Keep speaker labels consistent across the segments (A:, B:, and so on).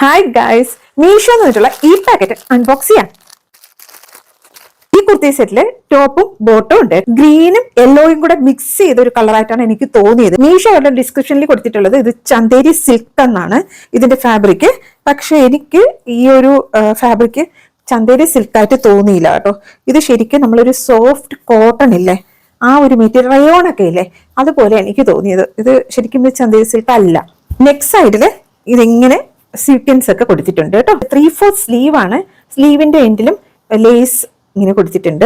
A: Hi guys, Meesho എന്ന് വെച്ചിട്ടുള്ള ഈ പാക്കറ്റ് അൺബോക്സ് ചെയ്യാം. ഈ കുർത്തി സെറ്റില് ടോപ്പും ബോട്ടും ഉണ്ട്. ഗ്രീനും യെല്ലോയും കൂടെ മിക്സ് ചെയ്ത ഒരു കളറായിട്ടാണ് എനിക്ക് തോന്നിയത്. മീഷോയുടെ ഡിസ്ക്രിപ്ഷനിൽ കൊടുത്തിട്ടുള്ളത് ഇത് ചന്തേരി സിൽക്ക് എന്നാണ് ഇതിന്റെ ഫാബ്രിക്. പക്ഷെ എനിക്ക് ഈ ഒരു ഫാബ്രിക് ചന്തേരി സിൽക്ക് ആയിട്ട് തോന്നിയില്ല കേട്ടോ. ഇത് ശരിക്കും നമ്മളൊരു സോഫ്റ്റ് കോട്ടൺ ഇല്ലേ, ആ ഒരു മെറ്റീരിയൽ റയോൺ ഒക്കെ ഇല്ലേ, അതുപോലെ എനിക്ക് തോന്നിയത്. ഇത് ശരിക്കും ചന്തേരി സിൽക്ക് അല്ല. നെക്സ്റ്റ് സൈഡില് ഇതിങ്ങനെ സീക്വൻസ് ഒക്കെ കൊടുത്തിട്ടുണ്ട് കേട്ടോ. 3/4 സ്ലീവ് ആണ്. സ്ലീവിന്റെ എൻഡിലും ലേസ് ഇങ്ങനെ കൊടുത്തിട്ടുണ്ട്.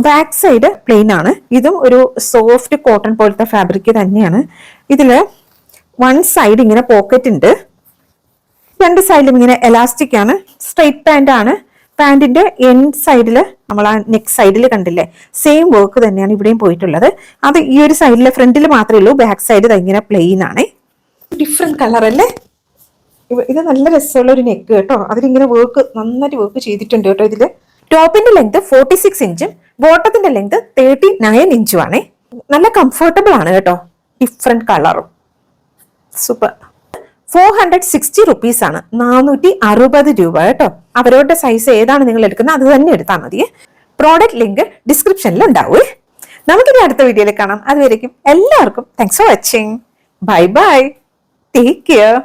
A: ബാക്ക് സൈഡ് പ്ലെയിൻ ആണ്. ഇതും ഒരു സോഫ്റ്റ് കോട്ടൺ പോലത്തെ ഫാബ്രിക് തന്നെയാണ്. ഇതില് വൺ സൈഡ് ഇങ്ങനെ പോക്കറ്റ് ഉണ്ട്, രണ്ട് സൈഡിലും ഇങ്ങനെ എലാസ്റ്റിക് ആണ്. സ്ട്രെയിറ്റ് പാന്റ് ആണ്. പാന്റിന്റെ എൻഡ് സൈഡില് നമ്മൾ ആ നെക്ക് സൈഡിൽ കണ്ടില്ലേ, സെയിം വർക്ക് തന്നെയാണ് ഇവിടെയും പോയിട്ടുള്ളത്. അത് ഈ ഒരു സൈഡിലെ ഫ്രണ്ടിൽ മാത്രമേ ഉള്ളൂ. ബാക്ക് സൈഡ് ഇങ്ങനെ പ്ലെയിൻ ആണ്. ഡിഫറെന്റ് കളർ അല്ലേ. ഇത് നല്ല രസമുള്ള ഒരു നെക്ക് കേട്ടോ. അതിലിങ്ങനെ വർക്ക് നന്നായിട്ട് വർക്ക് ചെയ്തിട്ടുണ്ട് കേട്ടോ. ഇതില് ടോപ്പിന്റെ ലെങ്ത് 46 ഇഞ്ചും ബോട്ടത്തിന്റെ ലെങ്ത് 39 ഇഞ്ചും ആണ്. നല്ല കംഫർട്ടബിൾ ആണ് കേട്ടോ. ഡിഫറെന്റ് കളറും സൂപ്പർ. 460 റുപ്പീസ് ആണ്, 460 രൂപ കേട്ടോ. അവരവരുടെ സൈസ് ഏതാണ് നിങ്ങൾ എടുക്കുന്നത് അത് തന്നെ എടുത്താൽ മതി. പ്രോഡക്റ്റ് ലിങ്ക് ഡിസ്ക്രിപ്ഷനിൽ ഉണ്ടാവേ. നമുക്കിനി അടുത്ത വീഡിയോയിൽ കാണാം. അതുവരേക്കും എല്ലാവർക്കും thanks for watching. Bye bye, take care.